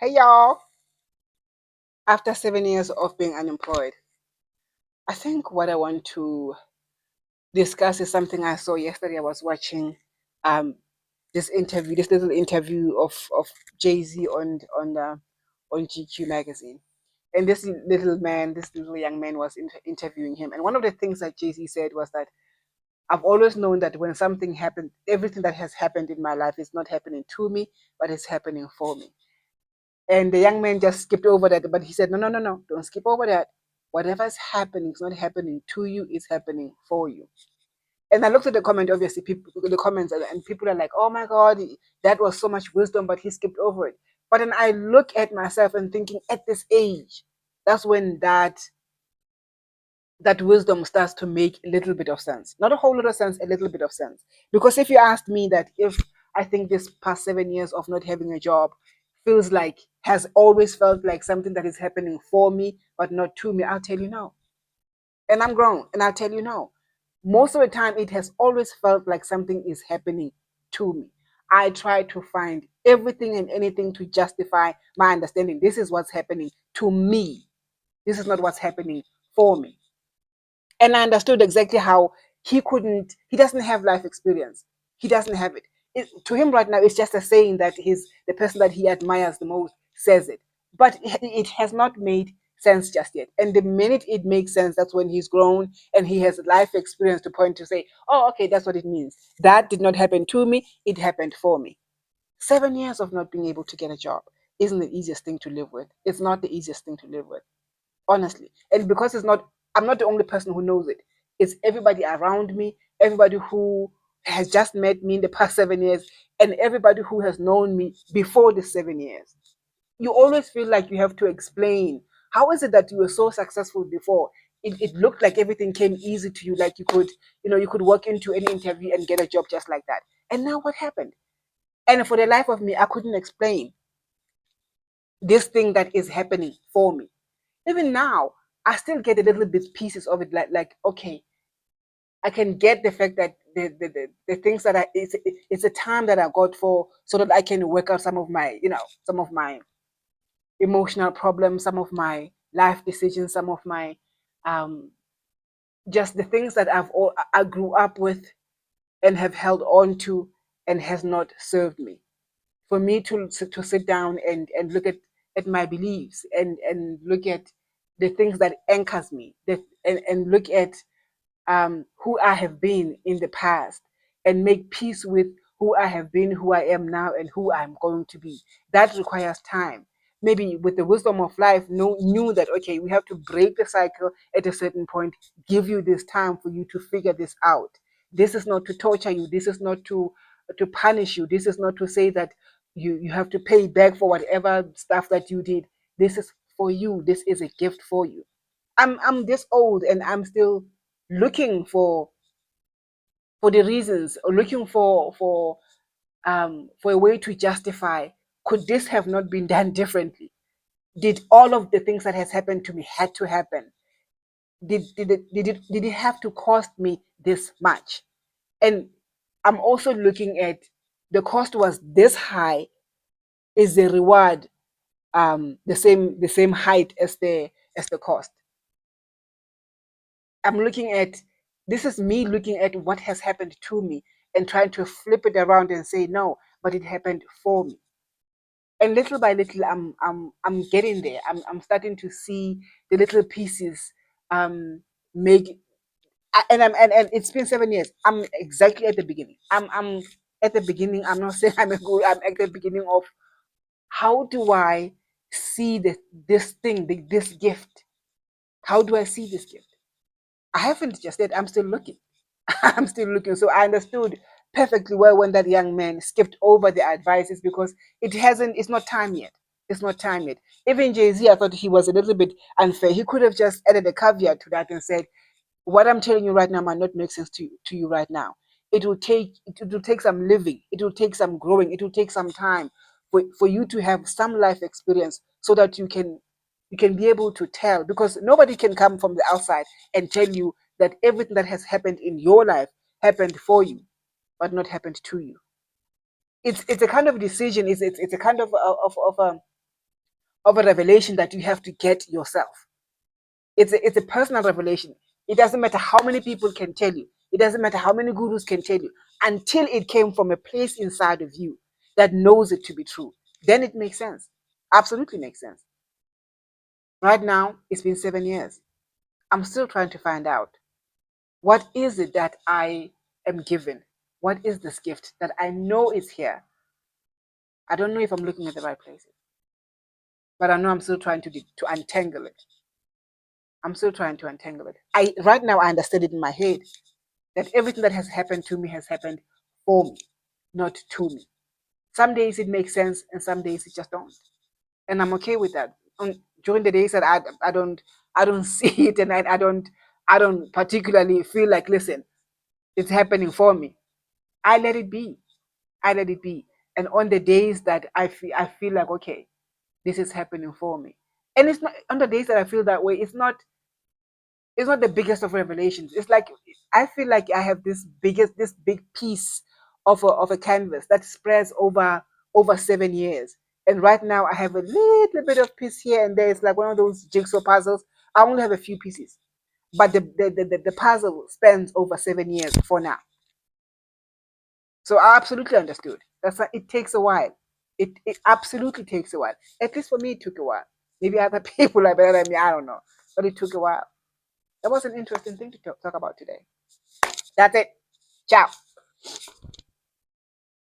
Hey y'all. After 7 years of being unemployed, I think what I want to discuss is something I saw yesterday. I was watching um this little interview of Jay-Z on GQ magazine. And this little young man was interviewing him. And one of the things that Jay-Z said was that I've always known that when something happened, everything that has happened in my life is not happening to me, but it's happening for me. And the young man just skipped over that, but he said, no, no, no, no, don't skip over that. Whatever is happening is not happening to you, it's happening for you. And I looked at the comment, obviously, the comments, and people are like, oh my God, that was so much wisdom, but he skipped over it. But then I look at myself and thinking, at this age, that's when that wisdom starts to make a little bit of sense. Not a whole lot of sense, a little bit of sense. Because if you asked me that, if I think this past 7 years of not having a job has always felt like something that is happening for me, but not to me, I'll tell you no. And I'm grown, and I'll tell you no. Most of the time, it has always felt like something is happening to me. I try to find everything and anything to justify my understanding. This is what's happening to me. This is not what's happening for me. And I understood exactly how he doesn't have life experience. He doesn't have to him right now, it's just a saying that the person that he admires the most says it. But it has not made sense just yet. And the minute it makes sense, that's when he's grown and he has life experience to point to say, oh, okay, that's what it means. That did not happen to me, it happened for me. 7 years of not being able to get a job isn't the easiest thing to live with. It's not the easiest thing to live with, honestly. And because I'm not the only person who knows it. It's everybody around me, everybody who has just met me in the past 7 years, and everybody who has known me before the 7 years. You always feel like you have to explain, how is it that you were so successful before? It looked like everything came easy to you, like you could walk into any interview and get a job just like that. And now what happened? And for the life of me, I couldn't explain this thing that is happening for me. Even now, I still get a little bit pieces of it, like okay, I can get the fact that the things that it's a time that I got for, so that I can work out some of my emotional problems, some of my life decisions, some of my um just the things that I grew up with and have held on to and has not served me. For me to sit down and look at my beliefs and look at the things that anchors me, and look at who I have been in the past, and make peace with who I have been, who I am now, and who I'm going to be. That requires time. Maybe with the wisdom of life, knew that okay, we have to break the cycle at a certain point, give you this time for you to figure this out. This is not to torture you. This is not to punish you. This is not to say that you have to pay back for whatever stuff that you did. This is for you. This is a gift for you. I'm this old and I'm still looking for the reasons, or looking for a way to justify, could this have not been done differently? Did all of the things that has happened to me had to happen? Did it have to cost me this much? And I'm also looking at, the cost was this high, is the reward the same height as the cost? I'm looking at, this is me looking at what has happened to me and trying to flip it around and say no, but it happened for me. And little by little, I'm getting there. I'm starting to see the little pieces make. And it's been 7 years. I'm exactly at the beginning. I'm at the beginning. I'm not saying I'm I'm at the beginning of, how do I see this thing, this gift? How do I see this gift? I haven't just yet. I'm still looking. I'm still looking. So I understood perfectly well when that young man skipped over the advices, because it's not time yet. It's not time yet. Even Jay-Z, I thought he was a little bit unfair. He could have just added a caveat to that and said, what I'm telling you right now might not make sense to you right now. It will take some living, it will take some growing, it will take some time for you to have some life experience, so that you can be able to tell, because nobody can come from the outside and tell you that everything that has happened in your life happened for you, but not happened to you. It's a kind of decision. It's a kind of of a revelation that you have to get yourself. It's a personal revelation. It doesn't matter how many people can tell you. It doesn't matter how many gurus can tell you, until it came from a place inside of you that knows it to be true. Then it makes sense. Absolutely makes sense. Right now, it's been 7 years. I'm still trying to find out, what is it that I am given? What is this gift that I know is here? I don't know if I'm looking at the right places, but I know I'm still trying to untangle it. I'm still trying to untangle it. Right now I understand it in my head that everything that has happened to me has happened for me, not to me. Some days it makes sense, and some days it just don't, and I'm okay with that. During the days that I don't see it, and I don't particularly feel like, listen, it's happening for me. I let it be. I let it be. And on the days that I feel like, okay, this is happening for me, and it's not on the days that I feel that way. It's not the biggest of revelations. It's like I feel like I have this big piece of a canvas that spreads over 7 years. And right now I have a little bit of piece here and there. It's like one of those jigsaw puzzles. I only have a few pieces. But the puzzle spans over 7 years for now. So I absolutely understood. That's why it takes a while. It absolutely takes a while. At least for me it took a while. Maybe other people are better than me, I don't know. But it took a while. That was an interesting thing to talk about today. That's it. Ciao.